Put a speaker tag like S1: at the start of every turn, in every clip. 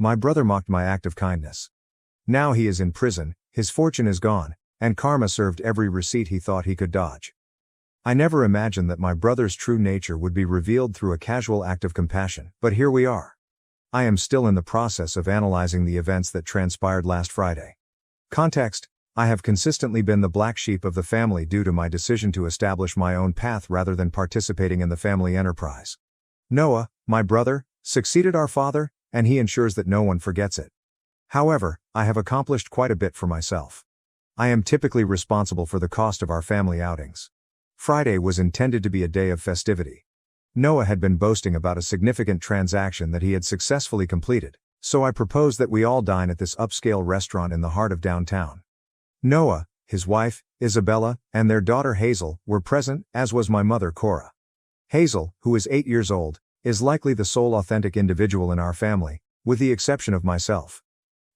S1: My brother mocked my act of kindness. Now he is in prison, his fortune is gone, and karma served every receipt he thought he could dodge. I never imagined that my brother's true nature would be revealed through a casual act of compassion, but here we are. I am still in the process of analyzing the events that transpired last Friday. Context: I have consistently been the black sheep of the family due to my decision to establish my own path rather than participating in the family enterprise. Noah, my brother, succeeded our father, and he ensures that no one forgets it. However, I have accomplished quite a bit for myself. I am typically responsible for the cost of our family outings. Friday was intended to be a day of festivity. Noah had been boasting about a significant transaction that he had successfully completed, so I proposed that we all dine at this upscale restaurant in the heart of downtown. Noah, his wife, Isabella, and their daughter Hazel were present, as was my mother Kora. Hazel, who is 8 years old, is likely the sole authentic individual in our family, with the exception of myself.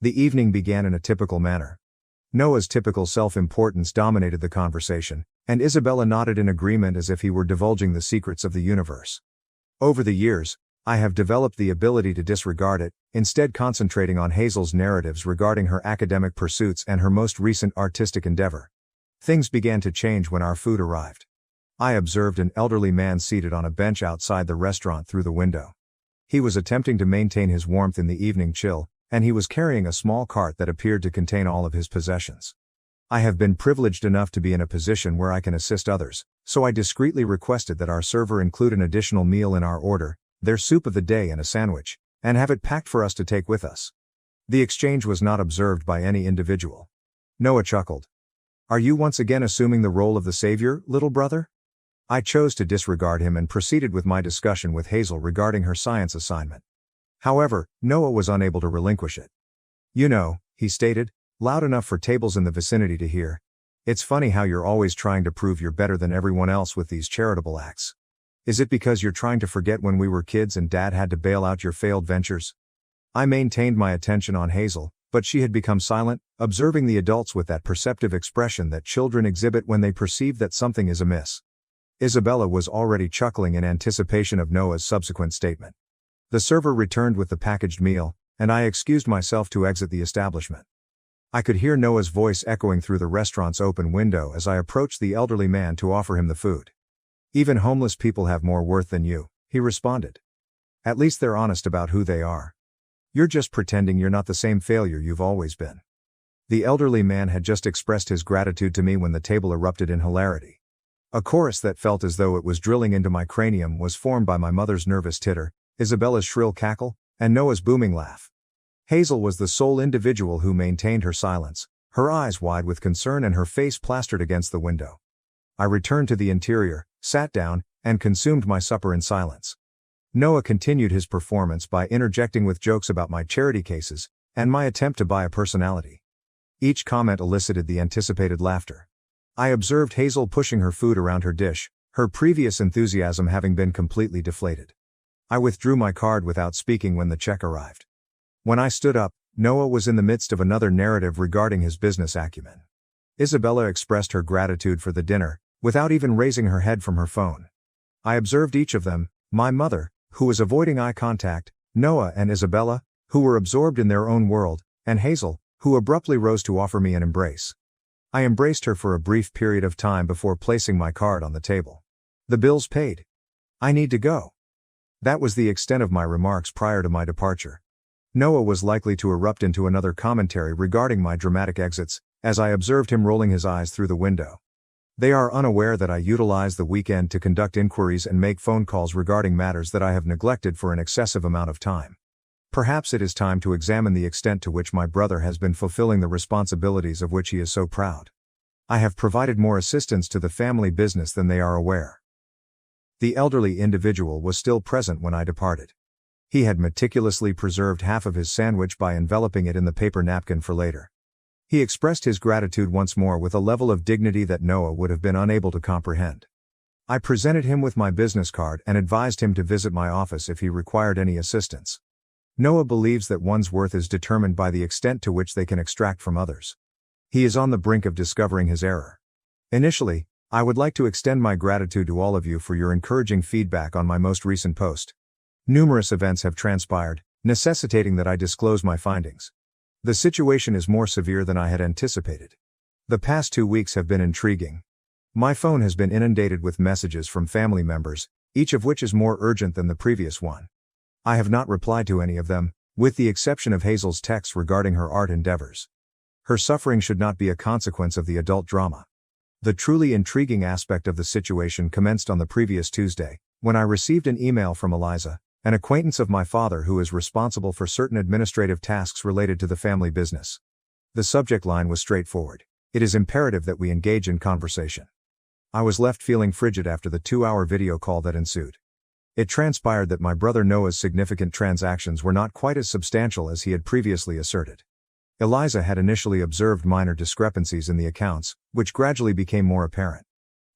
S1: The evening began in a typical manner. Noah's typical self-importance dominated the conversation, and Isabella nodded in agreement as if he were divulging the secrets of the universe. Over the years, I have developed the ability to disregard it, instead concentrating on Hazel's narratives regarding her academic pursuits and her most recent artistic endeavor. Things began to change when our food arrived. I observed an elderly man seated on a bench outside the restaurant through the window. He was attempting to maintain his warmth in the evening chill, and he was carrying a small cart that appeared to contain all of his possessions. I have been privileged enough to be in a position where I can assist others, so I discreetly requested that our server include an additional meal in our order, their soup of the day and a sandwich, and have it packed for us to take with us. The exchange was not observed by any individual. Noah chuckled. "Are you once again assuming the role of the savior, little brother?" I chose to disregard him and proceeded with my discussion with Hazel regarding her science assignment. However, Noah was unable to relinquish it. "You know," he stated, loud enough for tables in the vicinity to hear, "it's funny how you're always trying to prove you're better than everyone else with these charitable acts. Is it because you're trying to forget when we were kids and Dad had to bail out your failed ventures?" I maintained my attention on Hazel, but she had become silent, observing the adults with that perceptive expression that children exhibit when they perceive that something is amiss. Isabella was already chuckling in anticipation of Noah's subsequent statement. The server returned with the packaged meal, and I excused myself to exit the establishment. I could hear Noah's voice echoing through the restaurant's open window as I approached the elderly man to offer him the food. "Even homeless people have more worth than you," he responded. "At least they're honest about who they are. You're just pretending you're not the same failure you've always been." The elderly man had just expressed his gratitude to me when the table erupted in hilarity. A chorus that felt as though it was drilling into my cranium was formed by my mother's nervous titter, Isabella's shrill cackle, and Noah's booming laugh. Hazel was the sole individual who maintained her silence, her eyes wide with concern and her face plastered against the window. I returned to the interior, sat down, and consumed my supper in silence. Noah continued his performance by interjecting with jokes about my charity cases, and my attempt to buy a personality. Each comment elicited the anticipated laughter. I observed Hazel pushing her food around her dish, her previous enthusiasm having been completely deflated. I withdrew my card without speaking when the check arrived. When I stood up, Noah was in the midst of another narrative regarding his business acumen. Isabella expressed her gratitude for the dinner, without even raising her head from her phone. I observed each of them, my mother, who was avoiding eye contact, Noah and Isabella, who were absorbed in their own world, and Hazel, who abruptly rose to offer me an embrace. I embraced her for a brief period of time before placing my card on the table. "The bill's paid. I need to go." That was the extent of my remarks prior to my departure. Noah was likely to erupt into another commentary regarding my dramatic exits, as I observed him rolling his eyes through the window. They are unaware that I utilize the weekend to conduct inquiries and make phone calls regarding matters that I have neglected for an excessive amount of time. Perhaps it is time to examine the extent to which my brother has been fulfilling the responsibilities of which he is so proud. I have provided more assistance to the family business than they are aware. The elderly individual was still present when I departed. He had meticulously preserved half of his sandwich by enveloping it in the paper napkin for later. He expressed his gratitude once more with a level of dignity that Noah would have been unable to comprehend. I presented him with my business card and advised him to visit my office if he required any assistance. Noah believes that one's worth is determined by the extent to which they can extract from others. He is on the brink of discovering his error. Initially, I would like to extend my gratitude to all of you for your encouraging feedback on my most recent post. Numerous events have transpired, necessitating that I disclose my findings. The situation is more severe than I had anticipated. The past 2 weeks have been intriguing. My phone has been inundated with messages from family members, each of which is more urgent than the previous one. I have not replied to any of them, with the exception of Hazel's texts regarding her art endeavors. Her suffering should not be a consequence of the adult drama. The truly intriguing aspect of the situation commenced on the previous Tuesday, when I received an email from Eliza, an acquaintance of my father who is responsible for certain administrative tasks related to the family business. The subject line was straightforward. It is imperative that we engage in conversation. I was left feeling frigid after the 2-hour video call that ensued. It transpired that my brother Noah's significant transactions were not quite as substantial as he had previously asserted. Eliza had initially observed minor discrepancies in the accounts, which gradually became more apparent.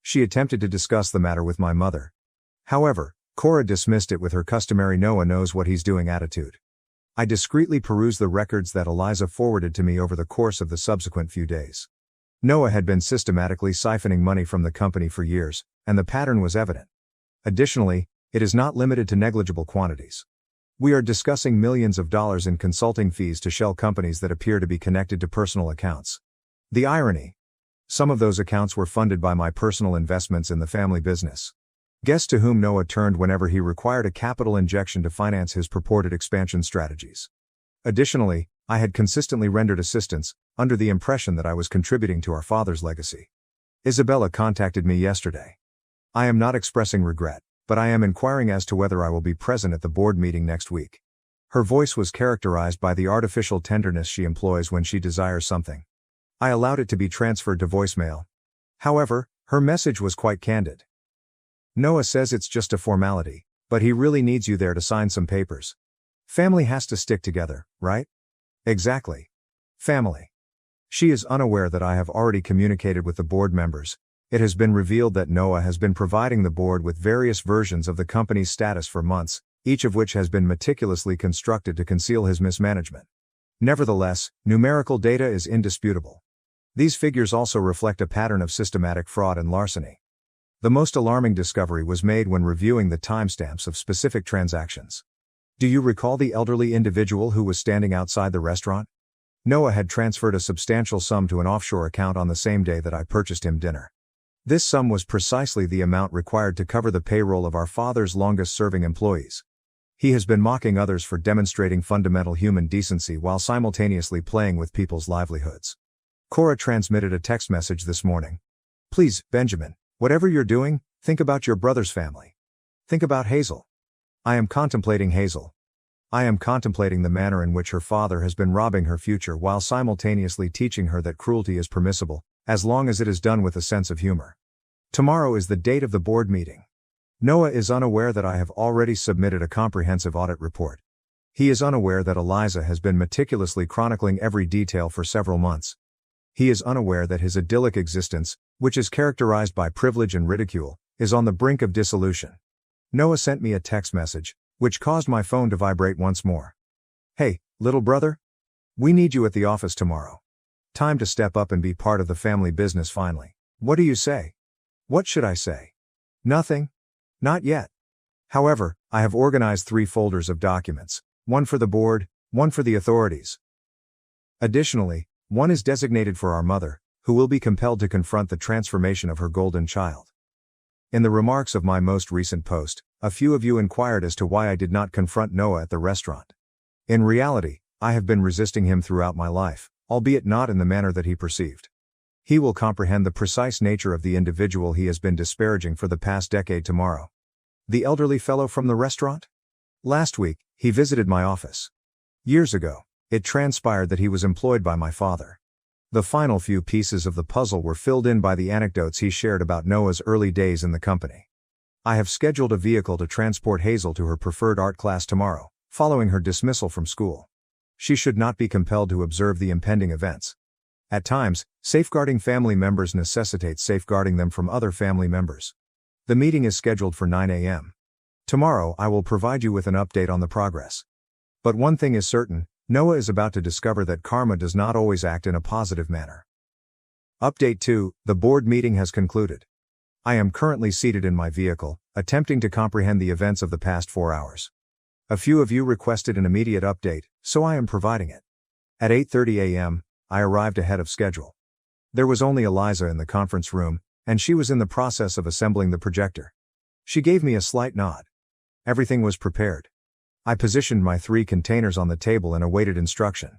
S1: She attempted to discuss the matter with my mother. However, Kora dismissed it with her customary Noah knows what he's doing attitude. I discreetly perused the records that Eliza forwarded to me over the course of the subsequent few days. Noah had been systematically siphoning money from the company for years, and the pattern was evident. Additionally, it is not limited to negligible quantities. We are discussing millions of dollars in consulting fees to shell companies that appear to be connected to personal accounts. The irony. Some of those accounts were funded by my personal investments in the family business. Guess to whom Noah turned whenever he required a capital injection to finance his purported expansion strategies. Additionally, I had consistently rendered assistance, under the impression that I was contributing to our father's legacy. Isabella contacted me yesterday. I am not expressing regret, but I am inquiring as to whether I will be present at the board meeting next week. Her voice was characterized by the artificial tenderness she employs when she desires something. I allowed it to be transferred to voicemail. However, her message was quite candid. Noah says it's just a formality, but he really needs you there to sign some papers. Family has to stick together, right? Exactly. Family. She is unaware that I have already communicated with the board members. It has been revealed that Noah has been providing the board with various versions of the company's status for months, each of which has been meticulously constructed to conceal his mismanagement. Nevertheless, numerical data is indisputable. These figures also reflect a pattern of systematic fraud and larceny. The most alarming discovery was made when reviewing the timestamps of specific transactions. Do you recall the elderly individual who was standing outside the restaurant? Noah had transferred a substantial sum to an offshore account on the same day that I purchased him dinner. This sum was precisely the amount required to cover the payroll of our father's longest-serving employees. He has been mocking others for demonstrating fundamental human decency while simultaneously playing with people's livelihoods. Kora transmitted a text message this morning. Please, Benjamin, whatever you're doing, think about your brother's family. Think about Hazel. I am contemplating Hazel. I am contemplating the manner in which her father has been robbing her future while simultaneously teaching her that cruelty is permissible, as long as it is done with a sense of humor. Tomorrow is the date of the board meeting. Noah is unaware that I have already submitted a comprehensive audit report. He is unaware that Eliza has been meticulously chronicling every detail for several months. He is unaware that his idyllic existence, which is characterized by privilege and ridicule, is on the brink of dissolution. Noah sent me a text message, which caused my phone to vibrate once more. Hey, little brother? We need you at the office tomorrow. Time to step up and be part of the family business finally. What do you say? What should I say? Nothing? Not yet. However, I have organized 3 folders of documents, one for the board, one for the authorities. Additionally, one is designated for our mother, who will be compelled to confront the transformation of her golden child. In the remarks of my most recent post, a few of you inquired as to why I did not confront Noah at the restaurant. In reality, I have been resisting him throughout my life, albeit not in the manner that he perceived. He will comprehend the precise nature of the individual he has been disparaging for the past decade tomorrow. The elderly fellow from the restaurant? Last week, he visited my office. Years ago, it transpired that he was employed by my father. The final few pieces of the puzzle were filled in by the anecdotes he shared about Noah's early days in the company. I have scheduled a vehicle to transport Hazel to her preferred art class tomorrow, following her dismissal from school. She should not be compelled to observe the impending events. At times, safeguarding family members necessitates safeguarding them from other family members. The meeting is scheduled for 9 a.m. Tomorrow I will provide you with an update on the progress. But one thing is certain, Noah is about to discover that karma does not always act in a positive manner. Update 2, the board meeting has concluded. I am currently seated in my vehicle, attempting to comprehend the events of the past 4 hours. A few of you requested an immediate update, so I am providing it. At 8:30 a.m., I arrived ahead of schedule. There was only Eliza in the conference room, and she was in the process of assembling the projector. She gave me a slight nod. Everything was prepared. I positioned my 3 containers on the table and awaited instruction.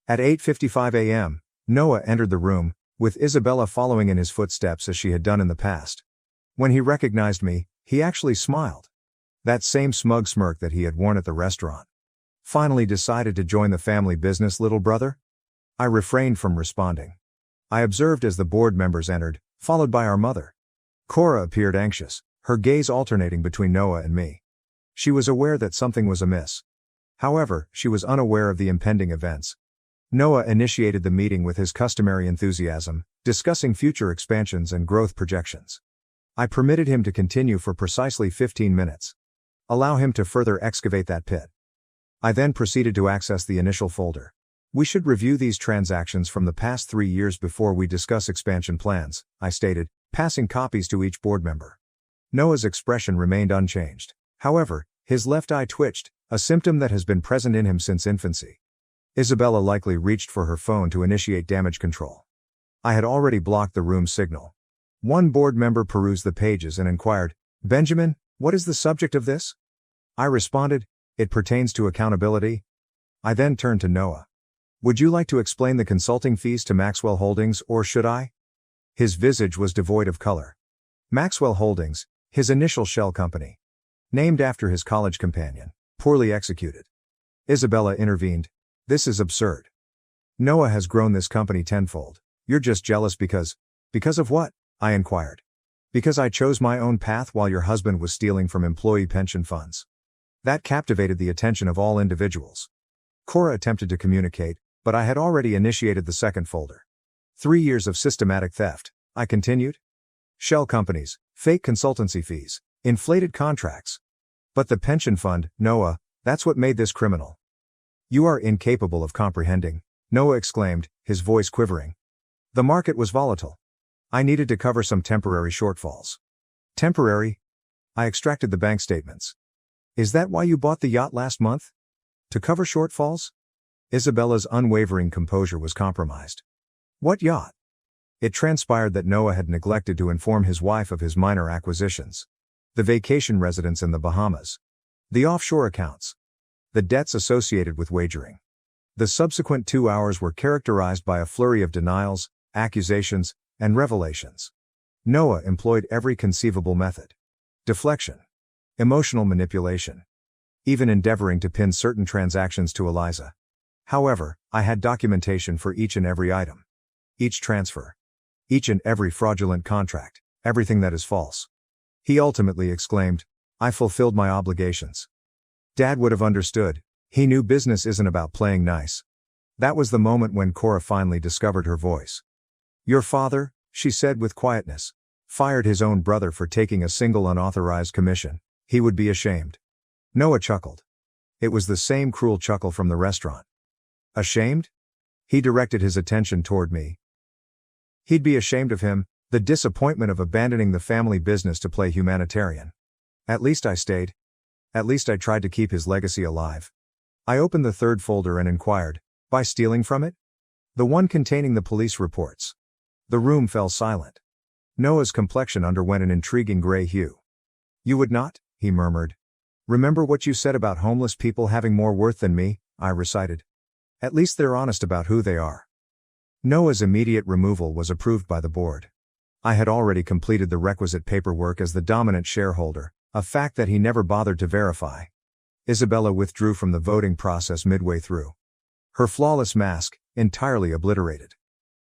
S1: At 8:55 a.m., Noah entered the room, with Isabella following in his footsteps as she had done in the past. When he recognized me, he actually smiled. That same smug smirk that he had worn at the restaurant. Finally decided to join the family business, little brother? I refrained from responding. I observed as the board members entered, followed by our mother. Kora appeared anxious, her gaze alternating between Noah and me. She was aware that something was amiss. However, she was unaware of the impending events. Noah initiated the meeting with his customary enthusiasm, discussing future expansions and growth projections. I permitted him to continue for precisely 15 minutes. Allow him to further excavate that pit. I then proceeded to access the initial folder. We should review these transactions from the past 3 years before we discuss expansion plans, I stated, passing copies to each board member. Noah's expression remained unchanged. However, his left eye twitched, a symptom that has been present in him since infancy. Isabella likely reached for her phone to initiate damage control. I had already blocked the room's signal. One board member perused the pages and inquired, "Benjamin, what is the subject of this?" I responded, "It pertains to accountability." I then turned to Noah. "Would you like to explain the consulting fees to Maxwell Holdings, or should I?" His visage was devoid of color. Maxwell Holdings, his initial shell company. Named after his college companion, poorly executed. Isabella intervened. "This is absurd. Noah has grown this company tenfold. You're just jealous because of what?" I inquired. "Because I chose my own path while your husband was stealing from employee pension funds." That captivated the attention of all individuals. Kora attempted to communicate, but I had already initiated the second folder. 3 years of systematic theft, I continued. Shell companies, fake consultancy fees, inflated contracts. But the pension fund, Noah, that's what made this criminal. "You are incapable of comprehending," Noah exclaimed, his voice quivering. "The market was volatile. I needed to cover some temporary shortfalls." "Temporary?" I extracted the bank statements. "Is that why you bought the yacht last month? To cover shortfalls?" Isabella's unwavering composure was compromised. "What yacht?" It transpired that Noah had neglected to inform his wife of his minor acquisitions. The vacation residence in the Bahamas. The offshore accounts. The debts associated with wagering. The subsequent 2 hours were characterized by a flurry of denials, accusations, and revelations. Noah employed every conceivable method. Deflection. Emotional manipulation. Even endeavoring to pin certain transactions to Eliza. However, I had documentation for each and every item. Each transfer. Each and every fraudulent contract. Everything that is false. He ultimately exclaimed, "I fulfilled my obligations." Dad would have understood. He knew business isn't about playing nice. That was the moment when Kora finally discovered her voice. "Your father," she said with quietness, "fired his own brother for taking a single unauthorized commission. He would be ashamed." Noah chuckled. It was the same cruel chuckle from the restaurant. "Ashamed?" He directed his attention toward me. "He'd be ashamed of him, the disappointment of abandoning the family business to play humanitarian. At least I stayed. At least I tried to keep his legacy alive." I opened the third folder and inquired, "By stealing from it?" "The one containing the police reports." The room fell silent. Noah's complexion underwent an intriguing gray hue. "You would not?" he murmured. "Remember what you said about homeless people having more worth than me," I recited. "At least they're honest about who they are." Noah's immediate removal was approved by the board. I had already completed the requisite paperwork as the dominant shareholder, a fact that he never bothered to verify. Isabella withdrew from the voting process midway through. Her flawless mask, entirely obliterated.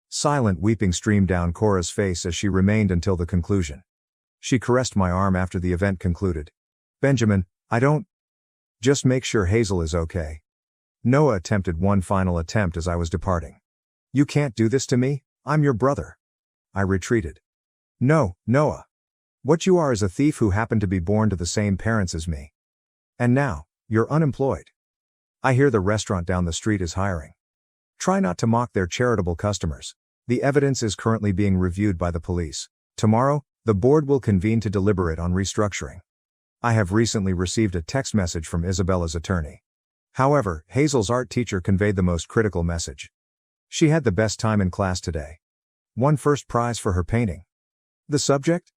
S1: Silent weeping streamed down Kora's face as she remained until the conclusion. She caressed my arm after the event concluded. "Benjamin, I don't. Just make sure Hazel is okay." Noah attempted one final attempt as I was departing. "You can't do this to me, I'm your brother." I retreated. "No, Noah. What you are is a thief who happened to be born to the same parents as me. And now, you're unemployed. I hear the restaurant down the street is hiring. Try not to mock their charitable customers. The evidence is currently being reviewed by the police. Tomorrow, the board will convene to deliberate on restructuring. I have recently received a text message from Isabella's attorney. However, Hazel's art teacher conveyed the most critical message. She had the best time in class today. Won first prize for her painting. The subject?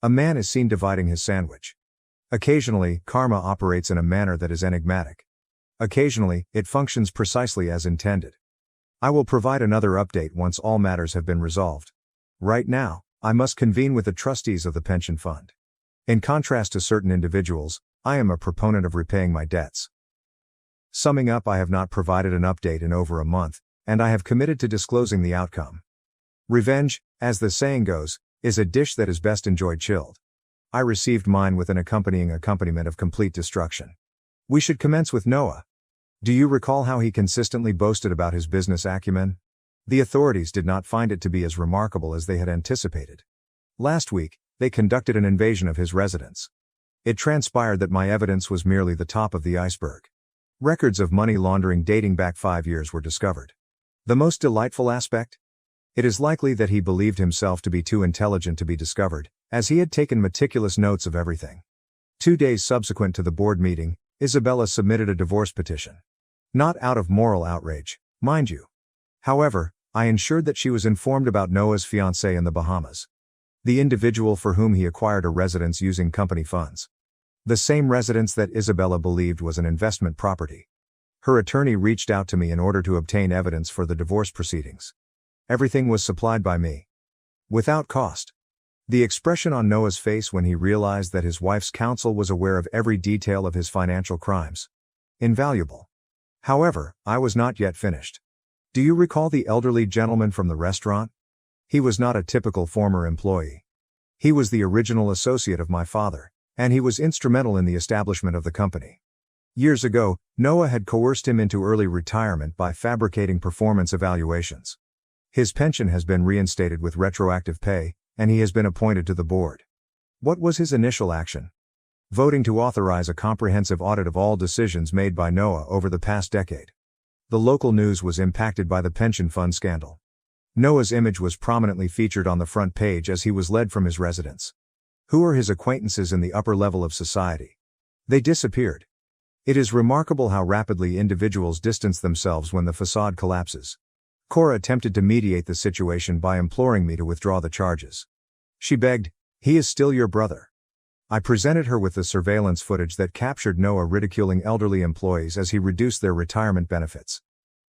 S1: A man is seen dividing his sandwich. Occasionally, karma operates in a manner that is enigmatic. Occasionally, it functions precisely as intended. I will provide another update once all matters have been resolved. Right now, I must convene with the trustees of the pension fund. In contrast to certain individuals, I am a proponent of repaying my debts. Summing up, I have not provided an update in over a month, and I have committed to disclosing the outcome. Revenge, as the saying goes, is a dish that is best enjoyed chilled. I received mine with an accompanying accompaniment of complete destruction. We should commence with Noah. Do you recall how he consistently boasted about his business acumen? The authorities did not find it to be as remarkable as they had anticipated. Last week, they conducted an invasion of his residence. It transpired that my evidence was merely the top of the iceberg. Records of money laundering dating back 5 years were discovered. The most delightful aspect? It is likely that he believed himself to be too intelligent to be discovered, as he had taken meticulous notes of everything. 2 days subsequent to the board meeting, Isabella submitted a divorce petition. Not out of moral outrage, mind you. However, I ensured that she was informed about Noah's fiancée in the Bahamas. The individual for whom he acquired a residence using company funds. The same residence that Isabella believed was an investment property. Her attorney reached out to me in order to obtain evidence for the divorce proceedings. Everything was supplied by me. Without cost. The expression on Noah's face when he realized that his wife's counsel was aware of every detail of his financial crimes. Invaluable. However, I was not yet finished. Do you recall the elderly gentleman from the restaurant? He was not a typical former employee. He was the original associate of my father, and he was instrumental in the establishment of the company. Years ago, Noah had coerced him into early retirement by fabricating performance evaluations. His pension has been reinstated with retroactive pay, and he has been appointed to the board. What was his initial action? Voting to authorize a comprehensive audit of all decisions made by Noah over the past decade. The local news was impacted by the pension fund scandal. Noah's image was prominently featured on the front page as he was led from his residence. Who are his acquaintances in the upper level of society? They disappeared. It is remarkable how rapidly individuals distance themselves when the facade collapses. Kora attempted to mediate the situation by imploring me to withdraw the charges. She begged, "He is still your brother." I presented her with the surveillance footage that captured Noah ridiculing elderly employees as he reduced their retirement benefits.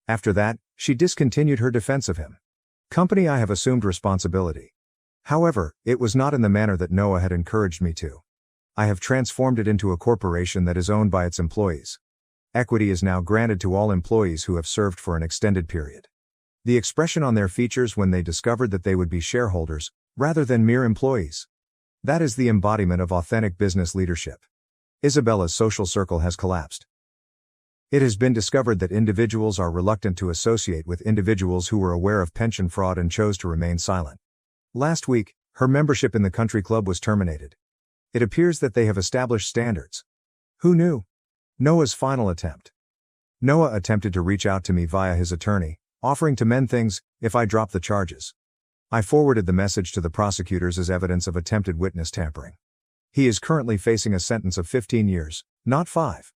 S1: After that, she discontinued her defense of him. Company, I have assumed responsibility. However, it was not in the manner that Noah had encouraged me to. I have transformed it into a corporation that is owned by its employees. Equity is now granted to all employees who have served for an extended period. The expression on their features when they discovered that they would be shareholders, rather than mere employees. That is the embodiment of authentic business leadership. Isabella's social circle has collapsed. It has been discovered that individuals are reluctant to associate with individuals who were aware of pension fraud and chose to remain silent. Last week, her membership in the country club was terminated. It appears that they have established standards. Who knew? Noah's final attempt. Noah attempted to reach out to me via his attorney, offering to mend things if I drop the charges. I forwarded the message to the prosecutors as evidence of attempted witness tampering. He is currently facing a sentence of 15 years, not 5.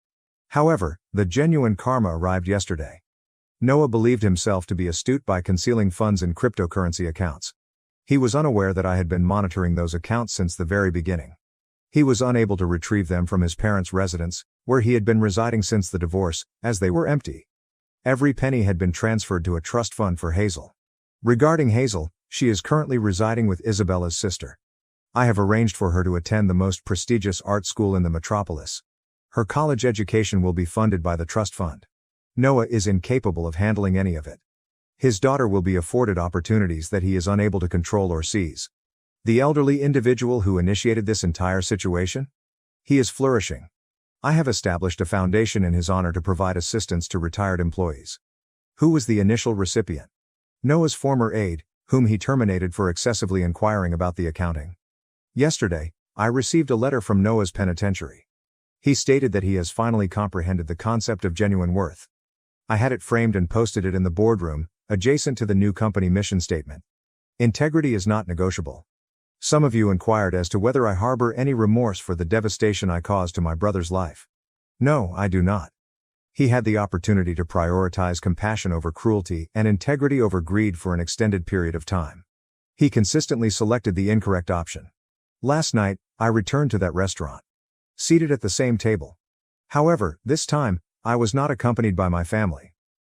S1: However, the genuine karma arrived yesterday. Noah believed himself to be astute by concealing funds in cryptocurrency accounts. He was unaware that I had been monitoring those accounts since the very beginning. He was unable to retrieve them from his parents' residence, where he had been residing since the divorce, as they were empty. Every penny had been transferred to a trust fund for Hazel. Regarding Hazel, she is currently residing with Isabella's sister. I have arranged for her to attend the most prestigious art school in the metropolis. Her college education will be funded by the trust fund. Noah is incapable of handling any of it. His daughter will be afforded opportunities that he is unable to control or seize. The elderly individual who initiated this entire situation? He is flourishing. I have established a foundation in his honor to provide assistance to retired employees. Who was the initial recipient? Noah's former aide, whom he terminated for excessively inquiring about the accounting. Yesterday, I received a letter from Noah's penitentiary. He stated that he has finally comprehended the concept of genuine worth. I had it framed and posted it in the boardroom, adjacent to the new company mission statement. Integrity is not negotiable. Some of you inquired as to whether I harbor any remorse for the devastation I caused to my brother's life. No, I do not. He had the opportunity to prioritize compassion over cruelty and integrity over greed for an extended period of time. He consistently selected the incorrect option. Last night, I returned to that restaurant. Seated at the same table. However, this time, I was not accompanied by my family.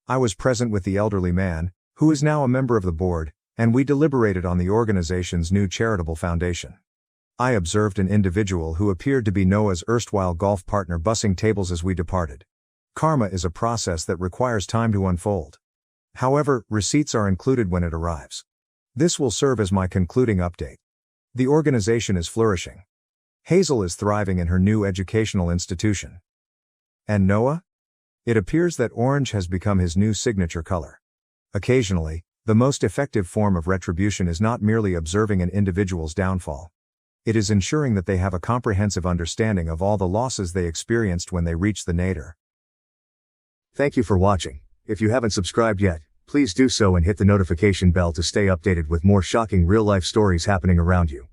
S1: I was present with the elderly man, who is now a member of the board, and we deliberated on the organization's new charitable foundation. I observed an individual who appeared to be Noah's erstwhile golf partner bussing tables as we departed. Karma is a process that requires time to unfold. However, receipts are included when it arrives. This will serve as my concluding update. The organization is flourishing. Hazel is thriving in her new educational institution. And Noah? It appears that orange has become his new signature color. Occasionally, the most effective form of retribution is not merely observing an individual's downfall. It is ensuring that they have a comprehensive understanding of all the losses they experienced when they reached the nadir. Thank you for watching. If you haven't subscribed yet, please do so and hit the notification bell to stay updated with more shocking real-life stories happening around you.